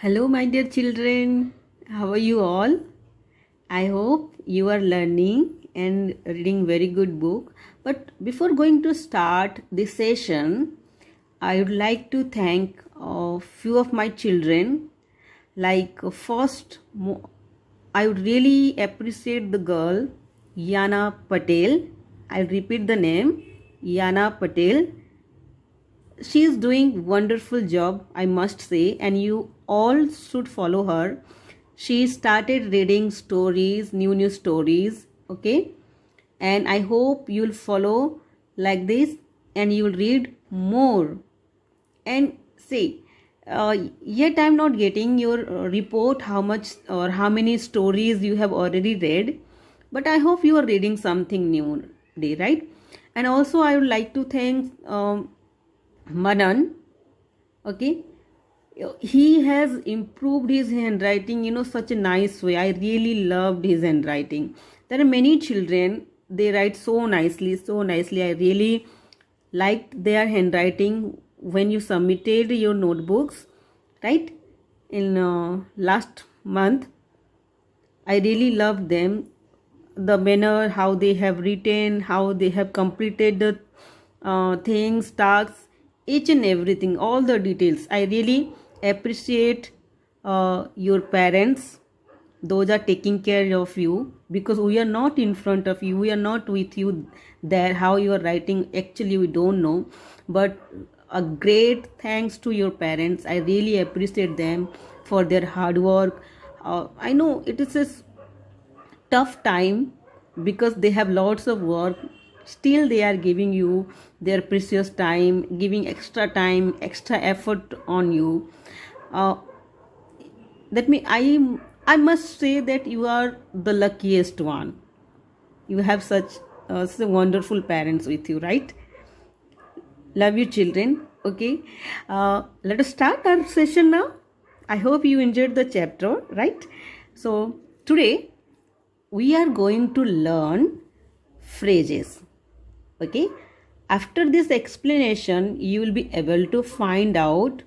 Hello, my dear children. How are you all? I hope you are learning and reading very good book. But before going to start this session, I would like to thank a few of my children. First, I would really appreciate the girl Yana Patel. I'll repeat the name, Yana Patel. She is doing wonderful job, I must say, and you all should follow her. She started reading stories, new stories, okay, and I hope you'll follow like this and you'll read more. And see, yet I'm not getting your report how much or how many stories you have already read, but I hope you are reading something new day, right? And also I would like to thank Manan. Okay, he has improved his handwriting, such a nice way. I really loved his handwriting. There are many children, they write so nicely, so nicely. I really liked their handwriting when you submitted your notebooks, right? In last month, I really loved them. The manner how they have written, how they have completed the things, tasks, each and everything, all the details. I really appreciate your parents. Those are taking care of you, because we are not in front of you, we are not with you there. How you are writing, actually we don't know, but a great thanks to your parents. I really appreciate them for their hard work. I know it is a tough time because they have lots of work, still they are giving you their precious time, giving extra time, extra effort on you. uh, that means I must say that you are the luckiest one. You have such wonderful parents with you, right? Love you, children. Okay, let us start our session now. I hope you enjoyed the chapter, right? So today we are going to learn phrases. Okay, after this explanation you will be able to find out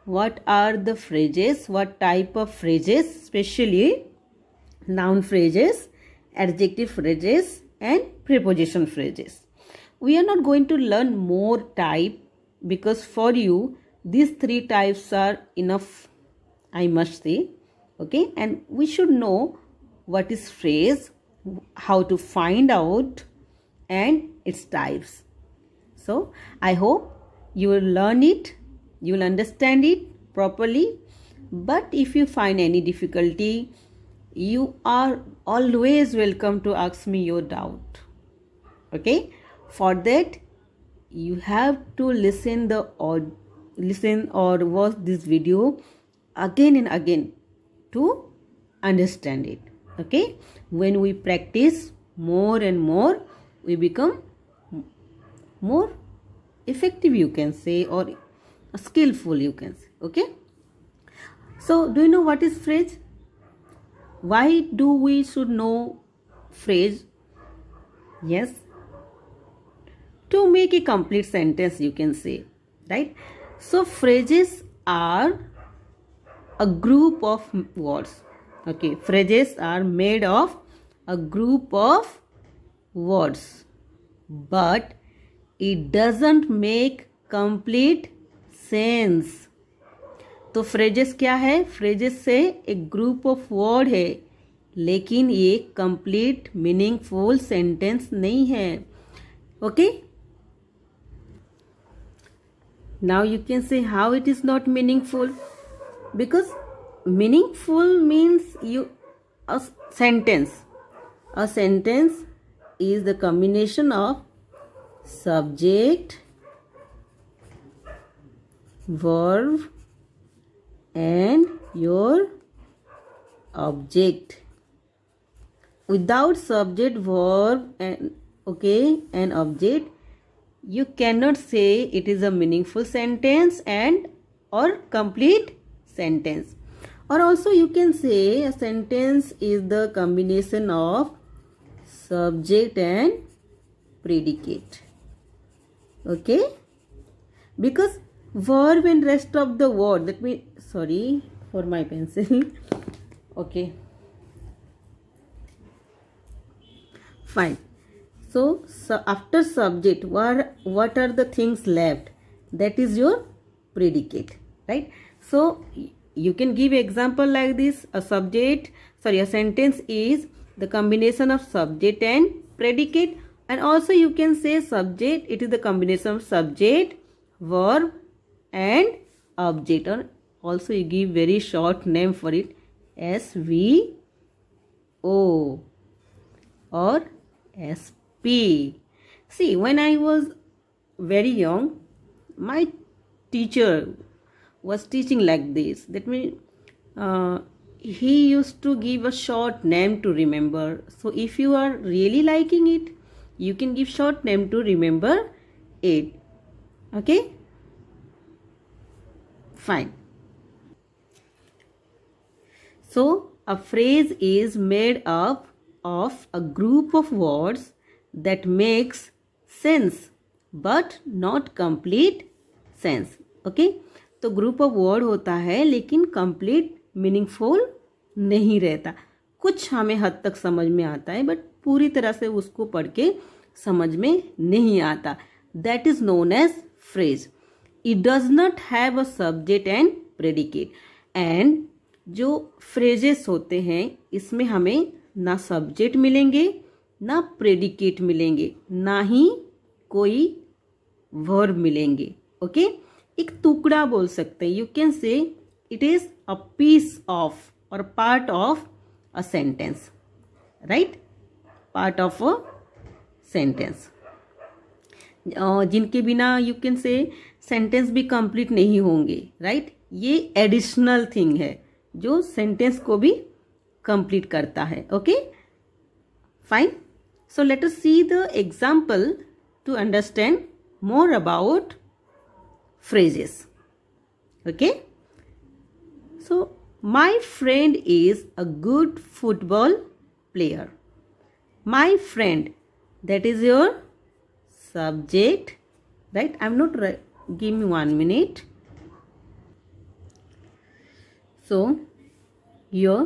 what are the phrases, what type of phrases, especially noun phrases, adjective phrases and preposition phrases. We are not going to learn more type, because for you these three types are enough, I must say. Okay, and we should know what is phrase, how to find out, and its types. So I hope you will learn it, you will understand it properly. But if you find any difficulty, you are always welcome to ask me your doubt. Okay, for that you have to listen or watch this video again and again to understand it. Okay, when we practice more and more, we become more effective, you can say, or skillful, you can say. Okay, so do you know what is phrase? Why do we should know phrase? Yes, to make a complete sentence, you can say, right? So phrases are a group of words. Okay, phrases are made of a group of words, but it doesn't make complete sense. तो phrases क्या है? phrases से एक group of word है, लेकिन ये complete meaningful sentence नहीं है. Okay, now you can say how it is not meaningful, because meaningful means a sentence is the combination of subject, verb and your object. Without subject, verb and object, you cannot say it is a meaningful sentence and or complete sentence. Or also you can say a sentence is the combination of subject and predicate. Okay, because verb and rest of the word, for my pencil. Okay, fine. So after subject, what are the things left? That is your predicate, right? So you can give example like this. A sentence is the combination of subject and predicate, and also you can say subject, it is the combination of subject, verb and object, or also you give very short name for it, SVO or SP. See, when I was very young, my teacher was teaching like this. That means he used to give a short name to remember. So if you are really liking it, you can give short name to remember it. Okay, fine. So a phrase is made up of a group of words that makes sense but not complete sense. Okay, तो group of word होता है लेकिन complete meaningful नहीं रहता. कुछ हमें हद तक समझ में आता है बट पूरी तरह से उसको पढ़ के समझ में नहीं आता. That is known as phrase. It does not have a subject and predicate. And जो फ्रेजेस होते हैं इसमें हमें ना सब्जेक्ट मिलेंगे ना प्रेडिकेट मिलेंगे ना ही कोई वर्ब मिलेंगे. ओके, एक टुकड़ा बोल सकते हैं. You can say it is a piece of और part of a sentence, right? Part of a sentence जिनके बिना यू कैन से सेंटेंस भी कंप्लीट नहीं होंगे, राइट? ये एडिशनल थिंग है जो सेंटेंस को भी कंप्लीट करता है. Okay, fine. So let us see the example to understand more about phrases. Okay, so my friend is a good football player. My friend, that is your subject, right? I'm not give me 1 minute. So here,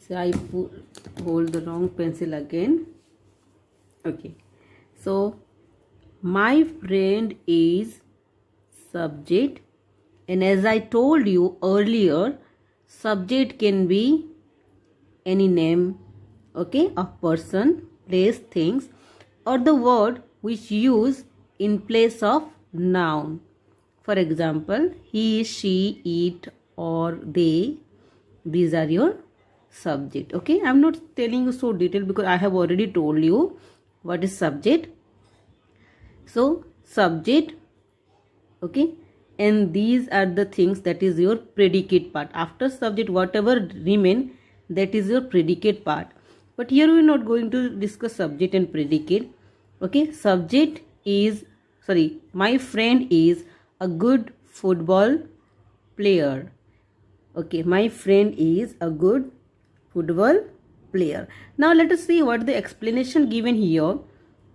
so I hold the wrong pencil again. Okay, so my friend is subject, and as I told you earlier, subject can be any name, okay, of person, place, things, or the word which use in place of noun. For example, he, she, it, or they. These are your subject. Okay, I'm not telling you so detailed because I have already told you what is subject. So subject, okay, and these are the things that is your predicate part. After subject, whatever remain, that is your predicate part. But here we are not going to discuss subject and predicate. Okay, subject is, my friend is a good football player. Okay, my friend is a good football player. Now let us see what the explanation given here.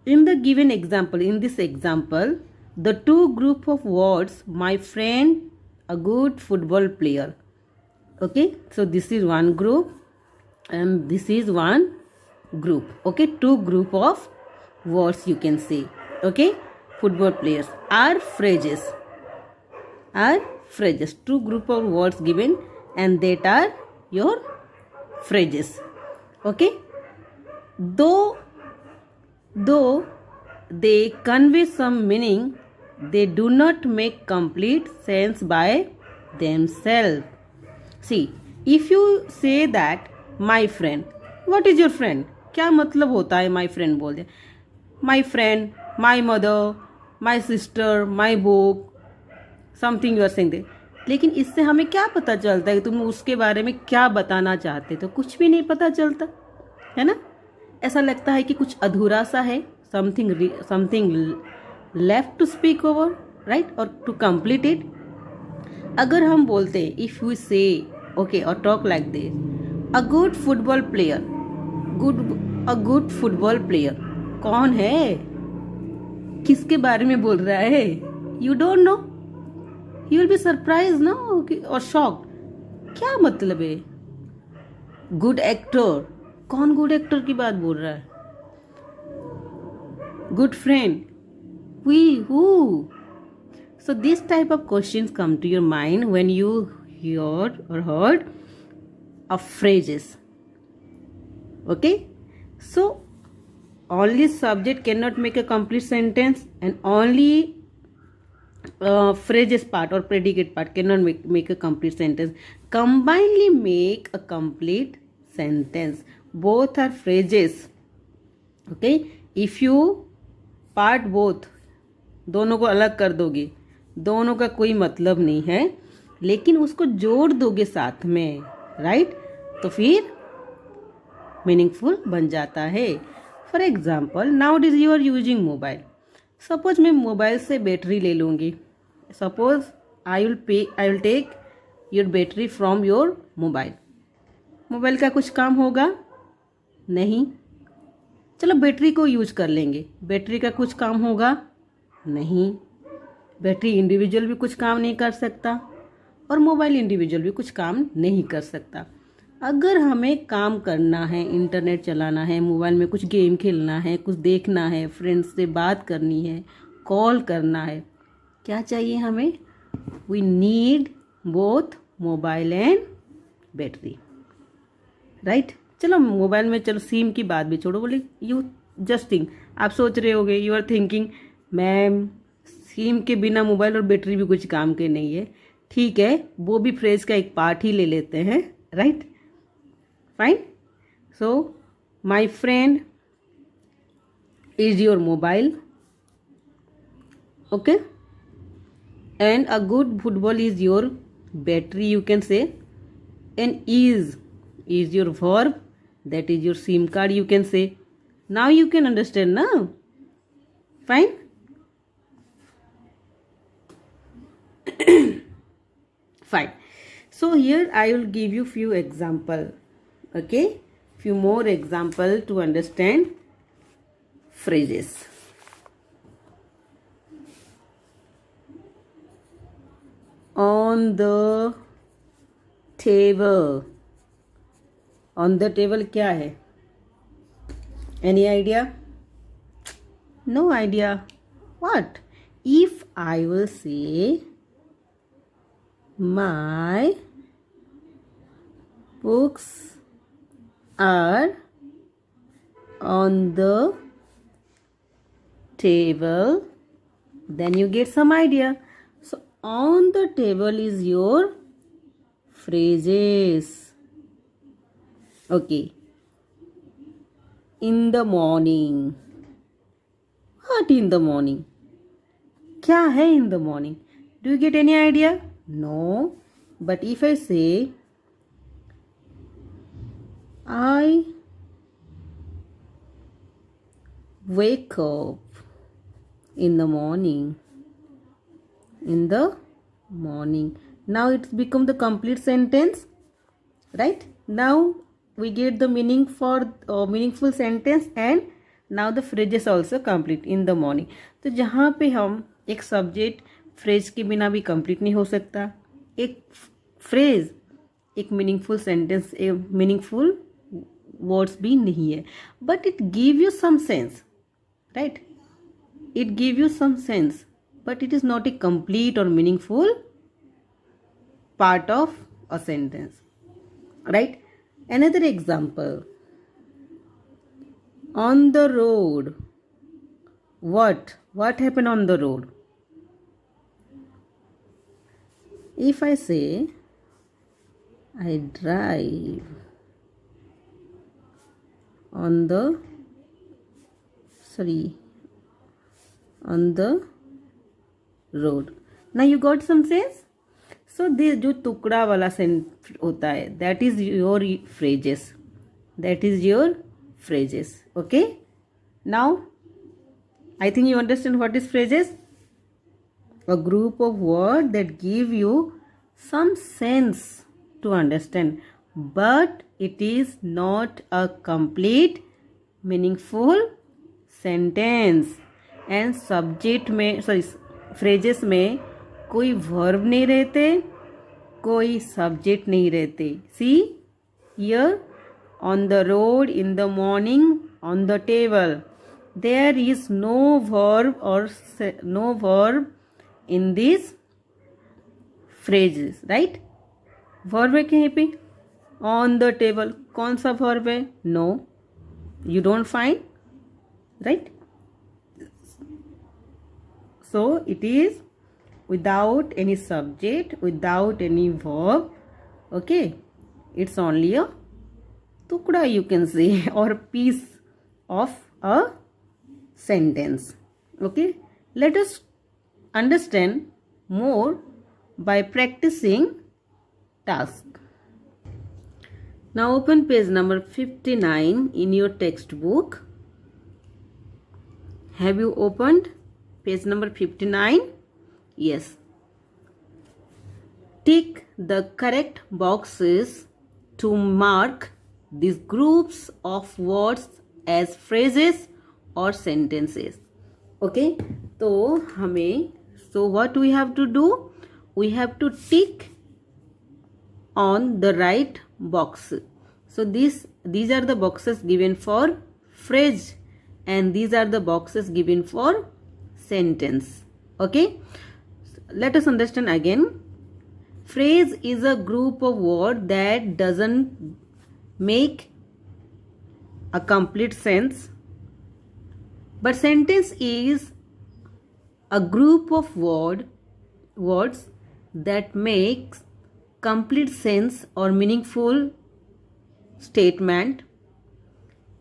In the given example, in this example, the two group of words, my friend, a good football player. Okay, so this is one group and this is one group. Okay, two group of words you can say. Okay, football players are phrases. Two group of words given and that are your phrases. Okay, though they convey some meaning, they do not make complete sense by themselves. See, if you say that my friend, what is your friend? क्या मतलब होता है my friend बोल दे? My friend, my mother, my sister, my book, something you are saying there. लेकिन इससे हमें क्या पता चलता है कि तुम उसके बारे में क्या बताना चाहते? तो कुछ भी नहीं पता चलता है ना. ऐसा लगता है कि कुछ अधूरा सा है, something left to speak over, right, और टू कंप्लीट इट. अगर हम बोलते इफ वी से ओके और talk like this, a good football player, a good football player कौन है, किसके बारे में बोल रहा है? You don't know, you will be surprise ना और शॉक्ड. क्या मतलब है? गुड एक्टर, कौन गुड एक्टर की बात बोल रहा है? Good friend, we who? So this type of questions come to your mind when you hear or heard of phrases. Okay, so only subject cannot make a complete sentence, and only phrases part or predicate part cannot make a complete sentence. Combinedly make a complete sentence. Both are phrases. Okay, if you part both, दोनों को अलग कर दोगे, दोनों का कोई मतलब नहीं है, लेकिन उसको जोड़ दोगे साथ में, राइट, तो फिर मीनिंगफुल बन जाता है. For example, now it is you are using mobile. Suppose मैं मोबाइल से बैटरी ले लूँगी. Suppose I will take your battery from your mobile. Mobile का कुछ काम होगा? नहीं. चलो बैटरी को यूज कर लेंगे. बैटरी का कुछ काम होगा? नहीं. बैटरी इंडिविजुअल भी कुछ काम नहीं कर सकता और मोबाइल इंडिविजुअल भी कुछ काम नहीं कर सकता. अगर हमें काम करना है, इंटरनेट चलाना है, मोबाइल में कुछ गेम खेलना है, कुछ देखना है, फ्रेंड्स से बात करनी है, कॉल करना है, क्या चाहिए हमें? We need both mobile and battery, right. चलो मोबाइल में, चलो सिम की बात भी छोड़ो. बोले यू जस्ट थिंक, आप सोच रहे होगे, you are thinking ma'am SIM के बिना मोबाइल और बैटरी भी कुछ काम के नहीं है. ठीक है, वो भी फ्रेज का एक पार्ट ही ले लेते हैं, right. Fine. So my friend is your mobile. Okay. And a good football is your battery, you can से. And is your verb, that is your SIM card, you can say. Now you can understand now. Fine. Fine. So here I will give you few example. Okay, few more example to understand phrases. On the table. On the table क्या है? Any idea? No idea. What? If I will say my books are on the table, then you get some idea. So on the table is your phrases. Okay. In the morning. What in the morning? क्या है in the morning? Do you get any idea? No. But if I say I wake up in the morning. In the morning. Now it's become the complete sentence. Right? Now we get the meaning for meaningful sentence, and now the phrases also complete. In the morning. तो जहाँ पे हम एक subject phrase के बिना भी complete नहीं हो सकता, एक फ्रेज एक मीनिंगफुल सेंटेंस, एक मीनिंगफुल वर्ड्स भी नहीं है, but it give you some sense, right. It give you some sense, but it is not a complete or meaningful part of a sentence, right. Another example, on the road. What happened on the road? If I say I drive on the road. Now you got some sense. So this जो टुकड़ा वाला Saint होता है, that is your phrases. That is your phrases. Okay. Now I think you understand what is phrases. A group of words that give you some sense to understand, but it is not a complete meaningful sentence. And subject में phrases में कोई verb नहीं रहते, कोई subject नहीं रहते. See here, on the road, in the morning, on the table. There is no verb in these phrases, right? Verb है कहीं पे? On the table. कौन सा verb है? No. You don't find, right? So it is without any subject, without any verb. Okay, it's only a tukda, you can say, or piece of a sentence. Okay, let us understand more by practicing task. Now open page number 59 in your textbook. Have you opened page number 59? Yes. Tick the correct boxes to mark these groups of words as phrases or sentences. Okay, so what we have to do? We have to tick on the right box. So these are the boxes given for phrase and these are the boxes given for sentence. Okay, let us understand again. Phrase is a group of words that doesn't make a complete sense, but sentence is a group of words that makes complete sense or meaningful statement.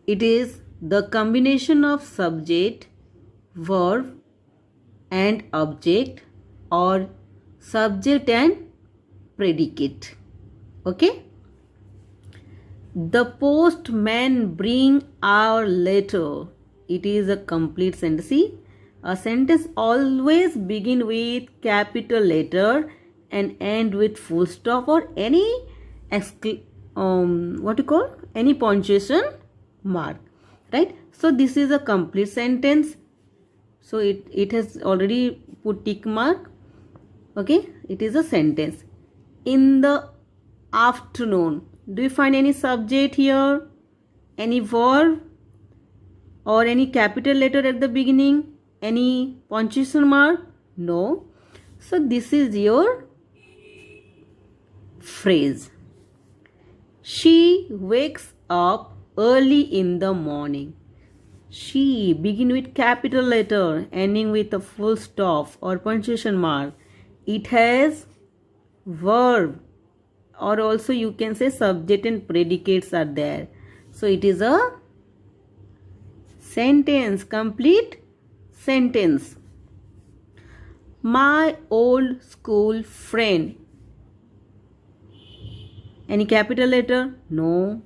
It is the combination of subject, verb and object, or subject and predicate. Okay, the postman bring our letter. It is a complete sentence. See, a sentence always begin with capital letter and end with full stop or any any punctuation mark, right? So this is a complete sentence. So it has already put tick mark. Okay, it is a sentence. In the afternoon, do you find any subject here, any verb or any capital letter at the beginning, any punctuation mark? No. So this is your phrase. She wakes up early in the morning. She begin with capital letter ending with a full stop or punctuation mark. It has verb or also you can say subject and predicates are there. So it is a sentence, complete sentence. My old school friend. Any capital letter? No.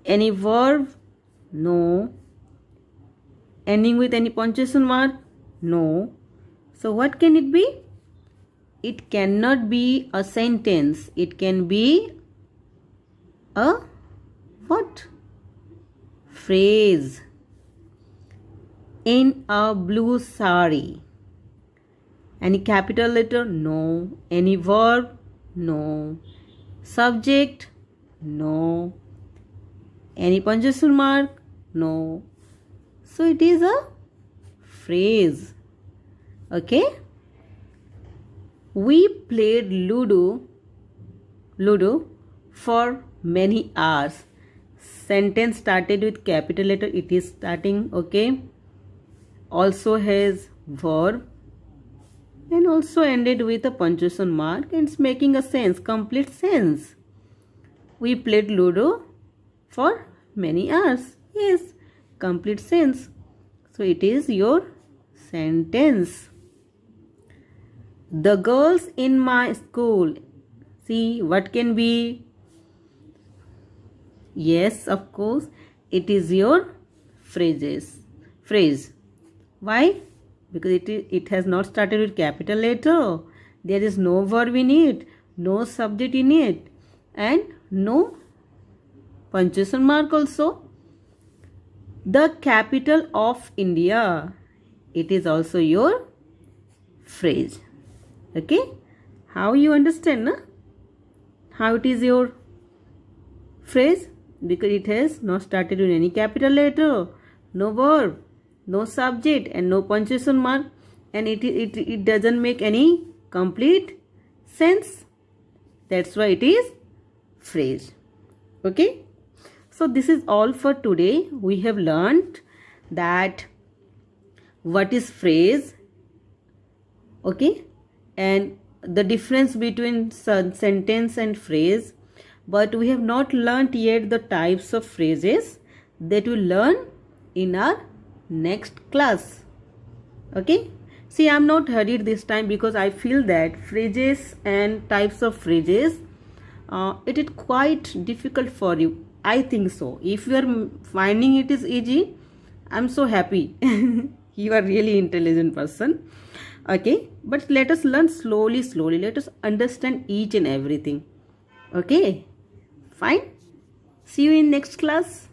Any verb? No. Ending with any punctuation mark? No. So what can it be? It cannot be a sentence. It can be a what? Phrase. In a blue sari. Any capital letter? No. Any verb? No. Subject? No. Any punctuation mark? No. So it is a phrase. Okay. We played Ludo for many hours. Sentence started with capital letter. It is starting. Okay. Also has verb and also ended with a punctuation mark and it's making a sense, complete sense. We played Ludo for many hours. Yes, complete sense. So it is your sentence. The girls in my school. See, what can be? Yes, of course, it is your phrase. Why? Because it has not started with capital letter. There is no verb in it, no subject in it, and no punctuation mark also. The capital of India. It is also your phrase. Okay. How you understand, na? How it is your phrase? Because it has not started with any capital letter, no verb, no subject, and no punctuation mark, and it doesn't make any complete sense. That's why it is phrase. Okay. So this is all for today. We have learned that what is phrase, okay, and the difference between sentence and phrase, but we have not learned yet the types of phrases that we learn in our next class. Okay. See, I am not hurried this time because I feel that phrases and types of phrases, it is quite difficult for you. I think so. If you are finding it is easy, I am so happy. You are really intelligent person. Okay, but let us learn slowly. Let us understand each and everything. Okay, fine. See you in next class.